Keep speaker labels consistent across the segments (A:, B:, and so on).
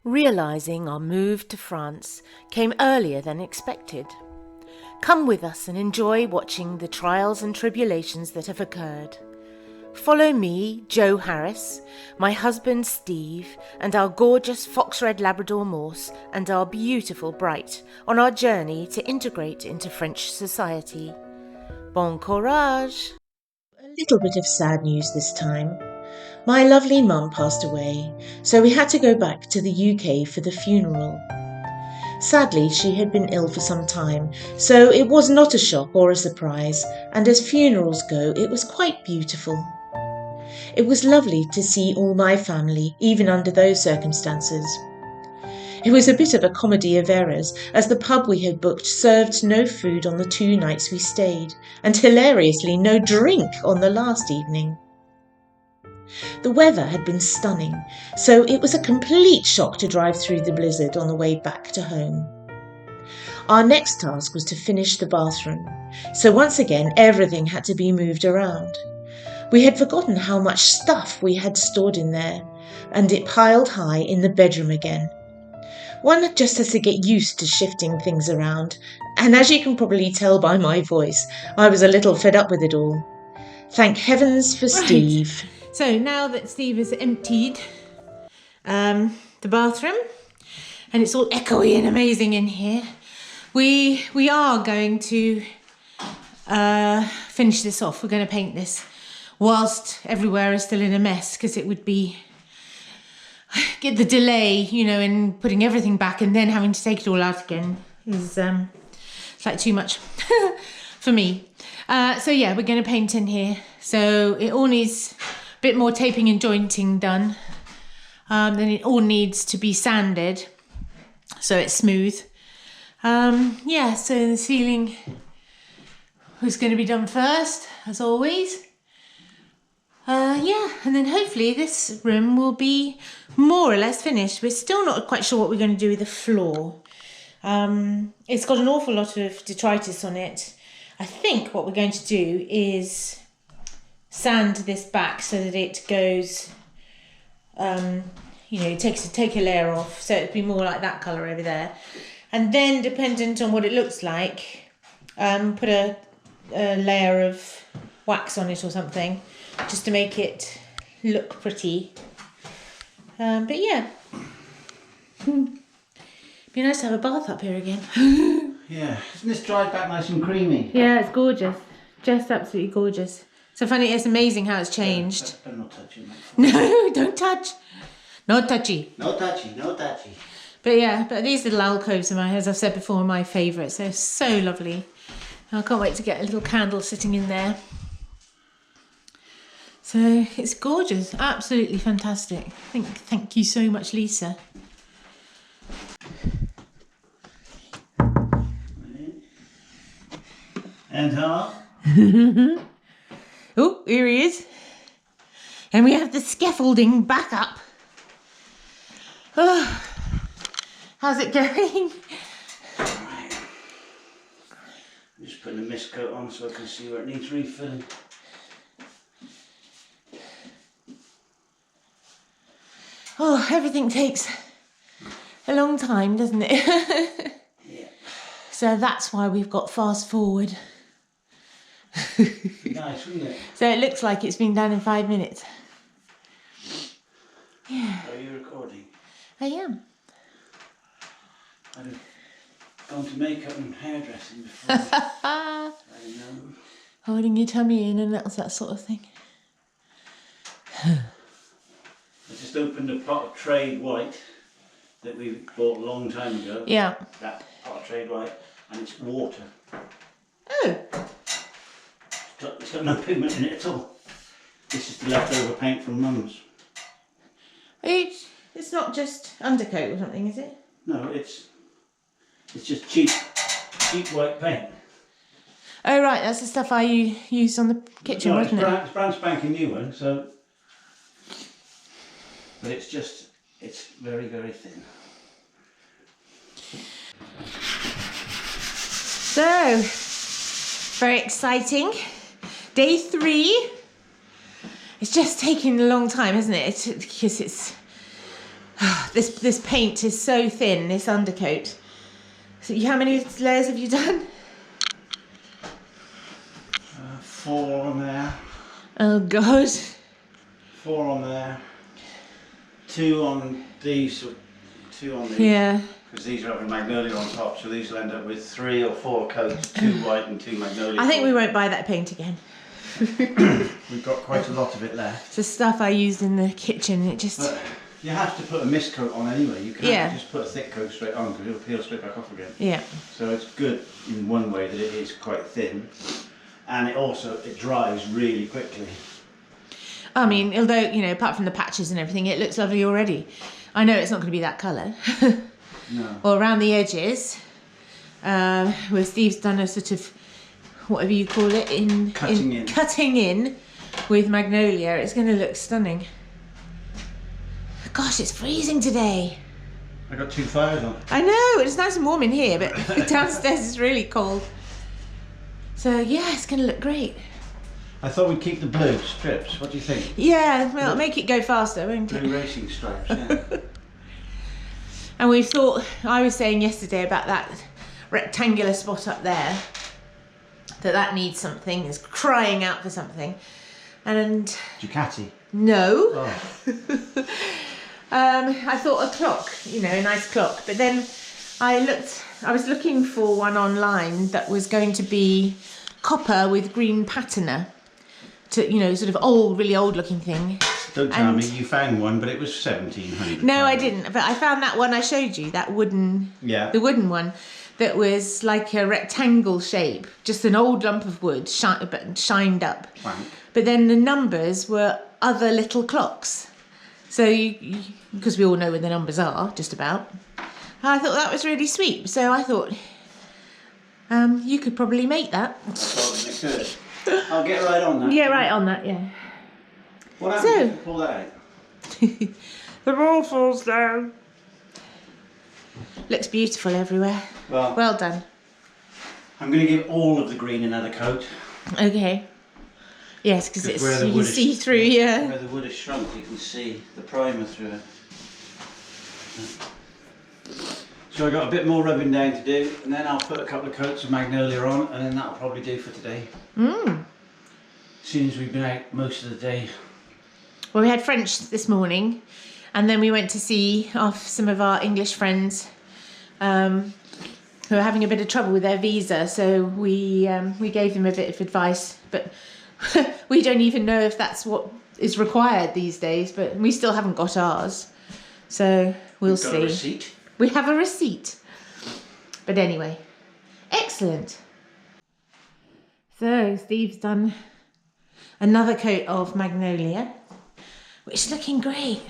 A: Realising our move to France came earlier than expected. Come with us and enjoy watching the trials and tribulations that have occurred. Follow me, Jo Harris, my husband Steve, and our gorgeous fox red Labrador Morse, and our beautiful Bright on our journey to integrate into French society. Bon courage! A little bit of sad news this time. My lovely mum passed away, so we had to go back to the UK for the funeral. Sadly, she had been ill for some time, so it was not a shock or a surprise, and as funerals go, it was quite beautiful. It was lovely to see all my family, even under those circumstances. It was a bit of a comedy of errors, as the pub we had booked served no food on the 2 nights we stayed, and hilariously no drink on the last evening. The weather had been stunning, so it was a complete shock to drive through the blizzard on the way back to home. Our next task was to finish the bathroom, so once again everything had to be moved around. We had forgotten how much stuff we had stored in there, and it piled high in the bedroom again. One just has to get used to shifting things around, and as you can probably tell by my voice, I was a little fed up with it all. Thank heavens for Steve. So now that Steve has emptied the bathroom, and it's all echoey and amazing in here, we are going to finish this off. We're going to paint this whilst everywhere is still in a mess, because it would be get the delay, in putting everything back and then having to take it all out again is it's like too much for me. So yeah, we're going to paint in here. So it all needs a bit more taping and jointing done. Then it all needs to be sanded so it's smooth. So the ceiling was going to be done first, as always. And then hopefully this room will be more or less finished. We're still not quite sure what we're going to do with the floor. It's got an awful lot of detritus on it. I think what we're going to do is sand this back so that it goes, take a layer off, so it'd be more like that colour over there. And then, dependent on what it looks like, put a layer of wax on it or something, just to make it look pretty. But yeah, be nice to have a bath up here again.
B: Yeah, isn't this dried back nice and creamy?
A: Yeah, it's gorgeous, just absolutely gorgeous. So funny, it's amazing how it's changed.
B: Better not touch it, mate.
A: No, don't touch. No touchy.
B: No touchy, no touchy.
A: But these little alcoves are as I've said before, my favourites. They're so lovely. I can't wait to get a little candle sitting in there. So it's gorgeous, absolutely fantastic. Thank you so much, Lisa.
B: And how?
A: Oh, here he is. And we have the scaffolding back up. Oh, how's it going?
B: Right. I'm just putting a mist coat on so I can see where it needs refilling.
A: Oh, everything takes a long time, doesn't it?
B: Yeah.
A: So that's why we've got fast forward.
B: Nice, wouldn't it?
A: So it looks like it's been done in 5 minutes. Yeah.
B: Are you recording?
A: I am.
B: I've gone to makeup and hairdressing before. I don't know.
A: Holding your tummy in and that sort of thing.
B: I just opened a pot of trade white that we bought a long time ago.
A: Yeah.
B: That pot of trade white, and it's water.
A: Oh.
B: It's got no pigment in it at all. This is the leftover paint from Mum's.
A: It's not just undercoat or something, is it?
B: No, it's just cheap white paint.
A: Oh right, that's the stuff I used on the kitchen,
B: No,
A: wasn't it?
B: It's brand spanking new one, so. But it's very, very thin.
A: So, very exciting. Day 3. It's just taking a long time, hasn't it? Because it's This paint is so thin, this undercoat. So how many layers have you done?
B: 4 on there.
A: Oh God.
B: 4 on there. 2 on these. 2 on these.
A: Yeah.
B: Because these are having magnolia on top, so these will end up with 3 or 4 coats, 2 white and 2 magnolia.
A: I think we won't buy that paint again.
B: We've got quite a lot of it left.
A: It's the stuff I used in the kitchen. It just.
B: But you have to put a mist coat on anyway. You can't
A: Yeah.
B: just put a thick coat straight on because it'll peel straight back off again.
A: Yeah.
B: So it's good in one way that it is quite thin, and it dries really quickly.
A: I mean, although, you know, apart from the patches and everything, it looks lovely already. I know it's not going to be that colour.
B: No.
A: Or around the edges, where Steve's done a sort of, whatever you call it, cutting in with magnolia. It's going to look stunning. Gosh, it's freezing today.
B: I got 2 fires on.
A: I know, it's nice and warm in here, but downstairs it's really cold. So yeah, it's going to look great.
B: I thought we'd keep the blue strips. What do you think?
A: Yeah, well, it'll make it go faster, won't it?
B: Blue racing stripes, yeah.
A: And we've thought, I was saying yesterday about that rectangular spot up there, that needs something, is crying out for something. And
B: Ducati?
A: no.
B: Oh.
A: I thought a clock, you know, a nice clock. But then I was looking for one online that was going to be copper with green patina. To, you know, sort of old, really old looking thing.
B: Don't tell me you found one, but it was 1700.
A: No, I didn't. But I found that one I showed you, that wooden, the wooden one, that was like a rectangle shape, just an old lump of wood, but shined up.
B: Wank.
A: But then the numbers were other little clocks. So because we all know where the numbers are, just about. I thought that was really sweet. So I thought you could probably make that.
B: Probably could. I'll get right on that.
A: Yeah, right on that, yeah.
B: What happens if you pull that out?
A: The wall falls down. Looks beautiful everywhere. Well done.
B: I'm going to give all of the green another coat.
A: Okay. Yes, because you can see through,
B: Where the wood is shrunk, you can see the primer through it. So I've got a bit more rubbing down to do, and then I'll put a couple of coats of magnolia on, and then that'll probably do for today. Seeing as we've been out most of the day.
A: Well, we had French this morning, and then we went to see off some of our English friends who are having a bit of trouble with their visa. So we gave them a bit of advice, but we don't even know if that's what is required these days. But we still haven't got ours, so we'll see.
B: Got a receipt?
A: We have a receipt. But anyway, excellent. So Steve's done another coat of magnolia, which is looking great.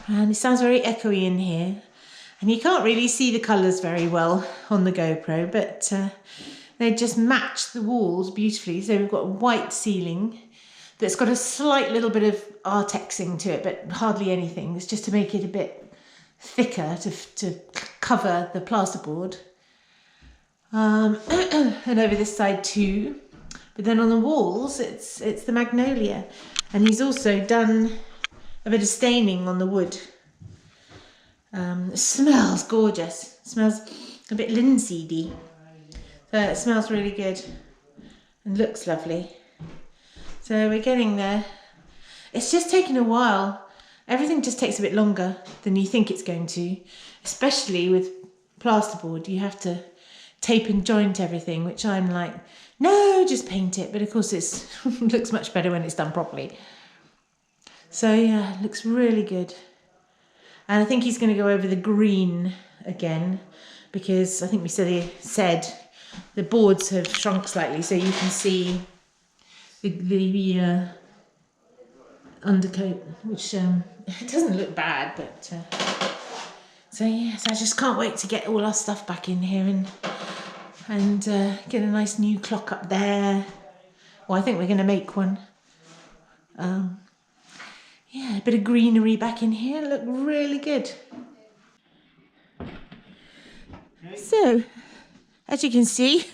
A: And it sounds very echoey in here. And you can't really see the colours very well on the GoPro, but they just match the walls beautifully. So we've got a white ceiling that's got a slight little bit of artexing to it, but hardly anything. It's just to make it a bit thicker to cover the plasterboard. And over this side too. But then on the walls, it's the magnolia. And he's also done a bit of staining on the wood. It smells gorgeous. It smells a bit linseedy. So it smells really good and looks lovely. So we're getting there. It's just taken a while. Everything just takes a bit longer than you think it's going to, especially with plasterboard. You have to tape and joint everything, which I'm like, no, just paint it. But of course it looks much better when it's done properly. So yeah, it looks really good. And I think he's going to go over the green again, because I think we said the boards have shrunk slightly, so you can see the undercoat, which it doesn't look bad, but so yes, I just can't wait to get all our stuff back in here and get a nice new clock up there. Well, I think we're going to make one. Yeah, a bit of greenery back in here. Look really good. So, as you can see,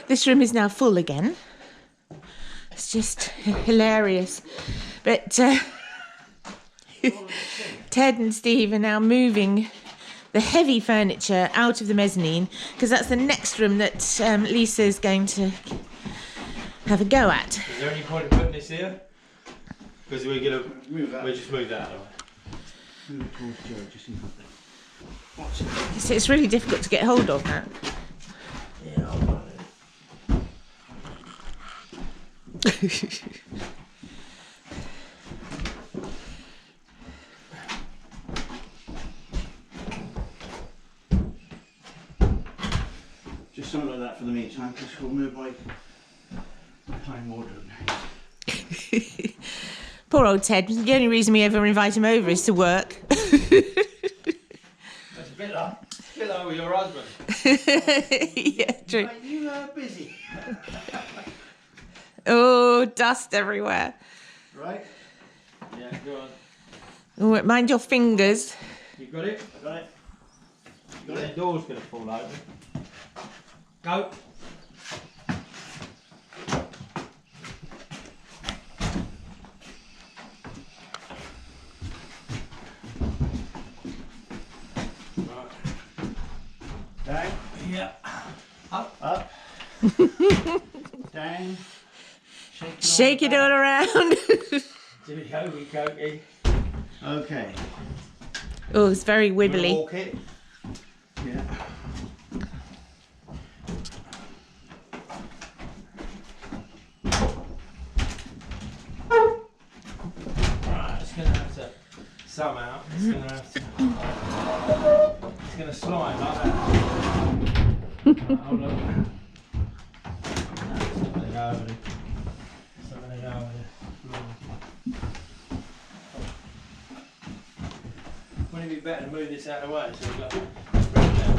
A: this room is now full again. It's just hilarious. But Ted and Steve are now moving the heavy furniture out of the mezzanine because that's the next room that Lisa is going to have a go at.
C: Is there any point in putting this here? Because we're going to just move that away.
B: Move it towards Joe, just in front.
A: It's really difficult to get hold of that.
C: Yeah, I'll run it.
B: Just something like that for the meantime, because we'll move my time wardrobe.
A: Poor old Ted. The only reason we ever invite him over is to work.
C: That's a bit like with your husband.
A: Yeah, true.
B: Mate, you are busy.
A: Oh, dust everywhere.
B: Right?
C: Yeah, go on.
A: Oh, mind your fingers.
C: You got it?
B: I got it.
C: You got it? The door's going to fall open. Go.
B: Down.
C: Yeah. Up.
B: Up. Down.
A: Shake it all around.
C: Jimmy Hokey Cokey.
B: Okay.
A: Oh, it's very wibbly.
C: Walk it.
B: Yeah.
C: Right, it's going to have to, somehow, it's going to have to, it's going to slide like that. Right, hold on. Something to go over there. Something to go over there. Wouldn't it be better to move this out of the way so we've got room there?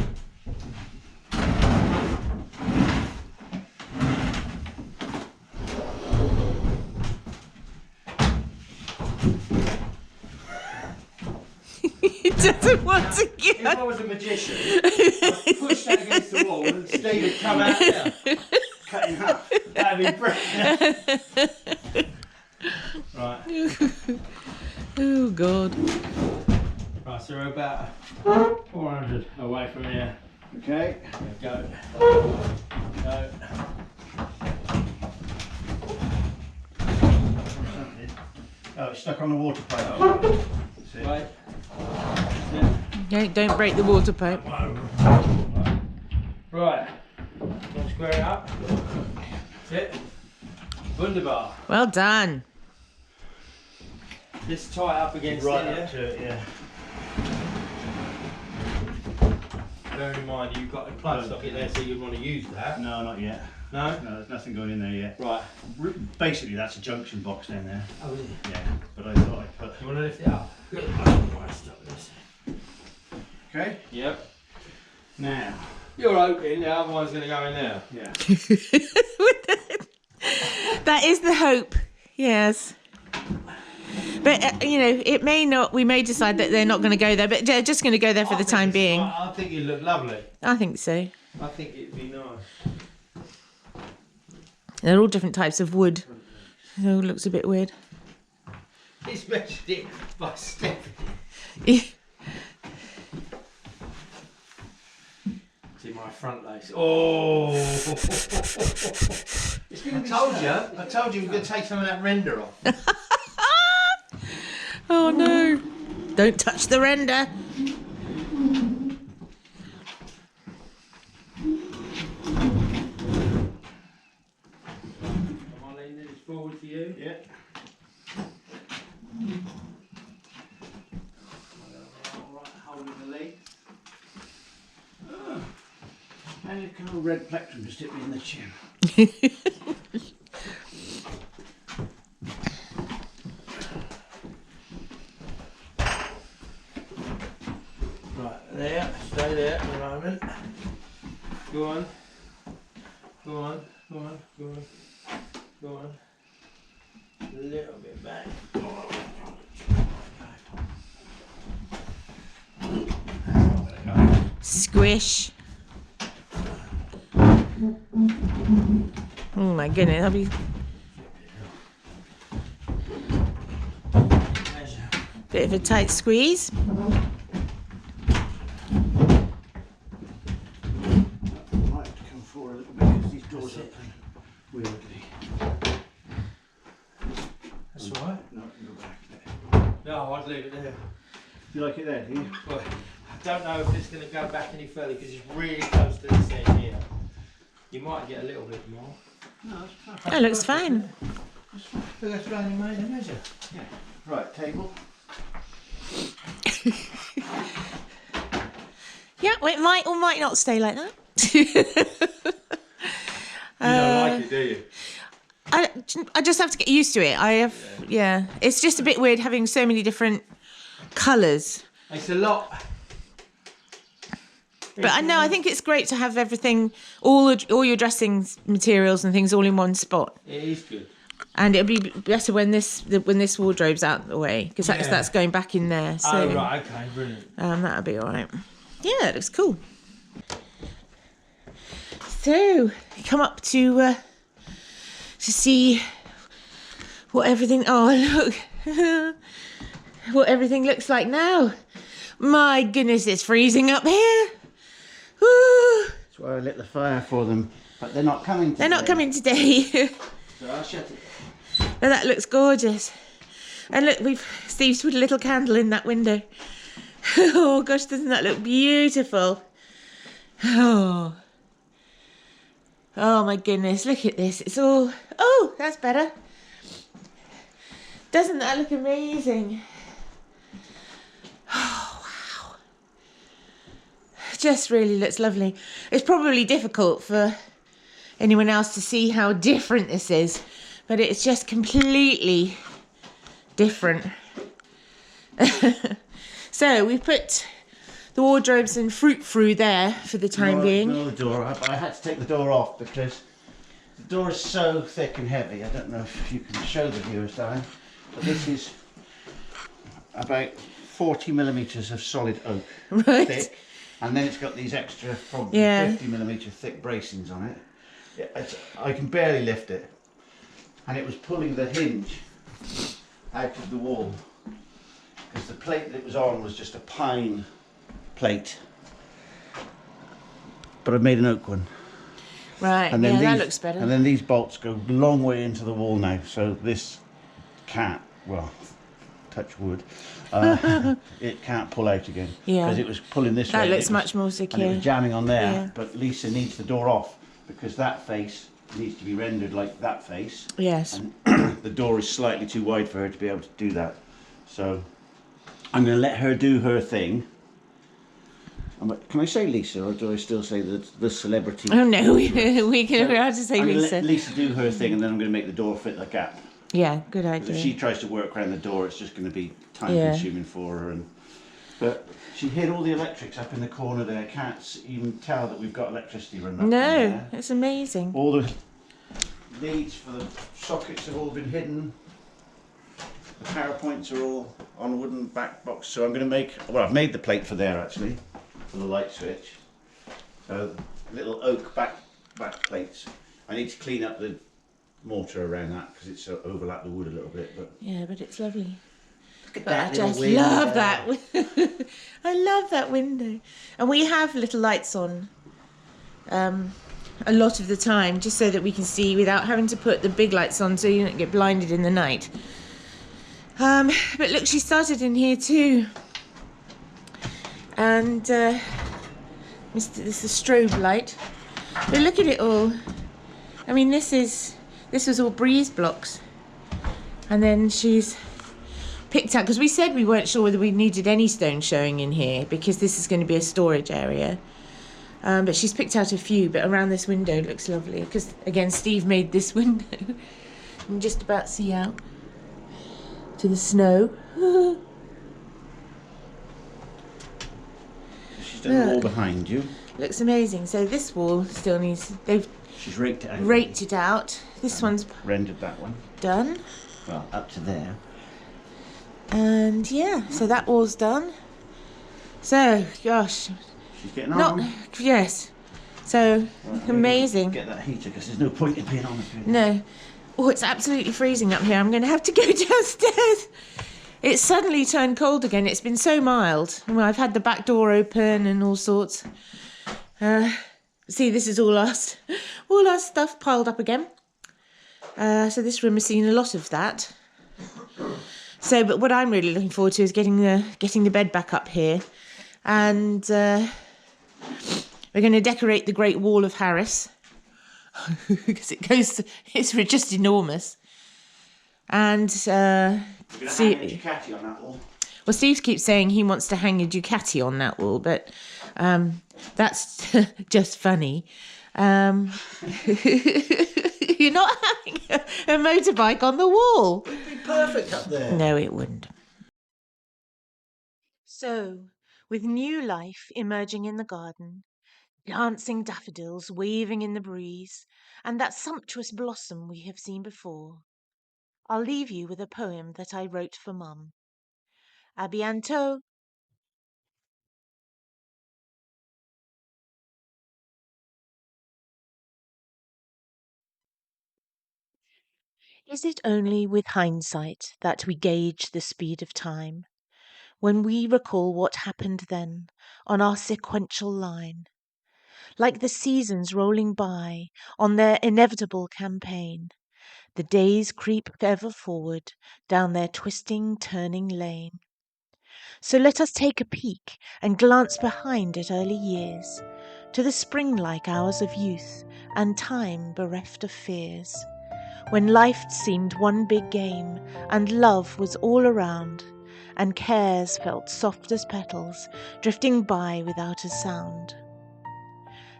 A: He doesn't want to
C: If
A: get.
C: I was a magician, I'd push that against the wall and Steve would come out there.
B: Cut in half.
C: That'd be brilliant. Right.
A: Oh, God.
C: Right, so we're about 400 away from here.
B: Okay.
C: Go. Go.
B: Oh, it's stuck on the water pipe. That's it.
C: Wait.
A: Don't break the water pipe.
C: Right. Now square it up. That's it. Wunderbar.
A: Well done.
C: Just tie it up against
B: Right
C: here.
B: up to it, yeah.
C: Bearing in mind you've got a plug socket there, so you'd want to use that.
B: No, not yet.
C: No?
B: No, there's nothing going in there yet.
C: Right.
B: Basically, that's a junction box down there.
C: Oh, is it?
B: Yeah, but I thought I'd put.
C: You want to lift it up? Good. Right, stop this.
B: Okay.
C: Yep.
B: Now.
C: You're open, the other one's going to go in there.
B: Yeah.
A: That is the hope. Yes. But, you know, it may not, we may decide that they're not going to go there, but they're just going to go there for the time being.
C: I think you look lovely.
A: I think so.
C: I think it'd be nice.
A: They're all different types of wood. It all looks a bit weird.
C: It's measured it by Stephanie. See my front lace. Oh! I told you we were going to take some of that render off.
A: Oh no. Don't touch the render.
C: Am I leaning this forward to you?
B: Yeah.
C: Alright, holding the leg.
B: And you can have a red plectrum just hit me in the chin.
C: Right, there. Stay there for a moment. Go on. Go on. Go on. Go on. Go on. A little bit back.
A: Squish. Oh my goodness, that'll be.
C: Measure.
A: Bit of a tight squeeze.
B: I might have to come forward a little bit because these doors open weirdly.
C: That's all right.
B: No, I can go back there.
C: No, I'd leave it there.
B: You like it there, do you?
C: Well, I don't know if it's going to go back any further because it's really close to this end here. You might get a little bit more.
B: No, that's fine.
A: That looks fine.
C: But that's what you made a measure.
B: Yeah. Right, table.
A: Yeah, well, it might or might not stay like that.
C: You don't like it, do you?
A: I just have to get used to it. Yeah. It's just a bit weird having so many different colours.
C: It's a lot.
A: But I know, I think it's great to have everything, all your dressing materials and things all in one spot.
C: It is good.
A: And it'll be better when this wardrobe's out of the way, because that's going back in there. So,
C: Oh, right, okay, brilliant.
A: that'll be all right. Yeah, it looks cool. So, come up to see what everything. Oh, look, what everything looks like now. My goodness, it's freezing up here. Woo.
B: That's why I lit the fire for them, but they're not coming today.
A: They're not coming today.
B: So I'll shut it.
A: Oh, that looks gorgeous. And look, Steve's put a little candle in that window. Oh gosh, doesn't that look beautiful? Oh my goodness, look at this. It's all, oh, that's better. Doesn't that look amazing? Oh, wow. Just really looks lovely. It's probably difficult for anyone else to see how different this is, but it's just completely different. So we put the wardrobes and fruit through there for the time being.
B: No, the door. I had to take the door off because the door is so thick and heavy. I don't know if you can show the viewers, Diane, but this is about 40 millimetres of solid oak thick, and then it's got these extra probably 50 millimetre thick bracings on it. I can barely lift it, and it was pulling the hinge out of the wall because the plate that it was on was just a pine plate, but I've made an oak one.
A: Right,
B: And then
A: that looks better.
B: And then these bolts go a long way into the wall now, so this can't, well, touch wood, it can't pull out again.
A: Yeah.
B: Because it was pulling this way.
A: That looks much more secure.
B: And it was jamming on there,
A: Yeah.
B: but Lisa needs the door off because that face needs to be rendered like that face.
A: Yes.
B: And the door is slightly too wide for her to be able to do that. So I'm going to let her do her thing. Can I say Lisa, or do I still say the celebrity?
A: Oh no, we can
B: So
A: have to say
B: I'm gonna
A: Lisa.
B: let Lisa do her thing, and then I'm going to make the door fit the gap.
A: Yeah, good
B: 'Cause
A: idea.
B: if she tries to work around the door, it's just going to be time
A: Yeah.
B: consuming for her. But she hid all the electrics up in the corner there. Can't even tell that we've got electricity running up in
A: No,
B: there.
A: it's amazing.
B: All the leads for the sockets have all been hidden. The power points are all on a wooden back box. So I'm going to make, well, I've made the plate for there actually, for the light switch. So little oak back plates. I need to clean up the mortar around that because it's overlapped the wood a little bit. But
A: Yeah, but it's lovely.
B: look at
A: But I
B: little
A: just
B: window.
A: love that. I love that window. And we have little lights on a lot of the time, just so that we can see without having to put the big lights on so you don't get blinded in the night. But look, she started in here too. And this is a strobe light. But look at it all. I mean, this was all breeze blocks. And then she's picked out, because we said we weren't sure whether we needed any stone showing in here because this is going to be a storage area. But she's picked out a few, but around this window it looks lovely because, again, Steve made this window. You can just about see out to the snow.
B: She's done the wall behind you.
A: Looks amazing. So this wall still needs, they've
B: She's raked it out.
A: raked it out. This one's
B: Rendered that one.
A: done.
B: Well, up to there.
A: And yeah, so that wall's done. So, gosh,
B: She's getting
A: not,
B: on.
A: yes. So,
B: Right,
A: amazing.
B: Get that heater because there's no point in being on it.
A: No. Oh, it's absolutely freezing up here. I'm going to have to go downstairs. It's suddenly turned cold again. It's been so mild. Well, I've had the back door open and all sorts. See, this is all our stuff piled up again. So this room has seen a lot of that. So, but what I'm really looking forward to is getting the bed back up here, and we're going to decorate the Great Wall of Harris because it's just enormous. And
B: Hang a Ducati on that wall.
A: Well, Steve keeps saying he wants to hang a Ducati on that wall, but that's just funny. You're not having a motorbike on the wall.
B: It'd be perfect up there.
A: No, it wouldn't. So, with new life emerging in the garden, dancing daffodils waving in the breeze, and that sumptuous blossom we have seen before, I'll leave you with a poem that I wrote for Mum. À bientôt. Is it only with hindsight that we gauge the speed of time, when we recall what happened then on our sequential line, like the seasons rolling by on their inevitable campaign, the days creep ever forward down their twisting, turning lane. So let us take a peek and glance behind at early years, to the spring-like hours of youth and time bereft of fears, when life seemed one big game and love was all around, and cares felt soft as petals drifting by without a sound.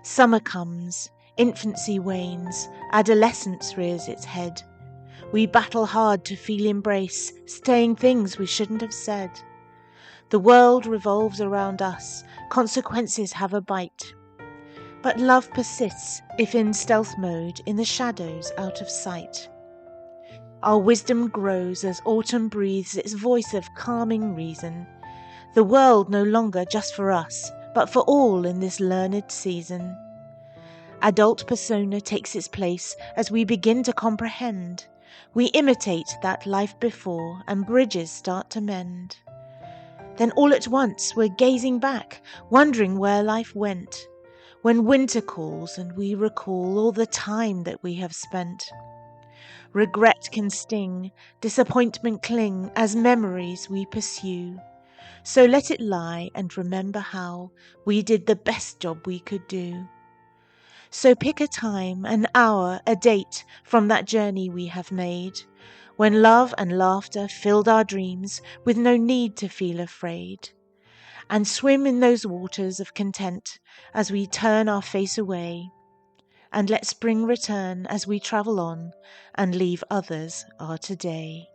A: Summer comes, infancy wanes, adolescence rears its head. We battle hard to feel embrace, saying things we shouldn't have said. The world revolves around us, consequences have a bite. But love persists, if in stealth mode, in the shadows out of sight. Our wisdom grows as autumn breathes its voice of calming reason. The world no longer just for us, but for all in this learned season. Adult persona takes its place as we begin to comprehend. We imitate that life before and bridges start to mend. Then all at once we're gazing back, wondering where life went, when winter calls and we recall all the time that we have spent. Regret can sting, disappointment cling as memories we pursue. So let it lie and remember how we did the best job we could do. So pick a time, an hour, a date from that journey we have made, when love and laughter filled our dreams with no need to feel afraid. And swim in those waters of content as we turn our face away. And let spring return as we travel on and leave others our today.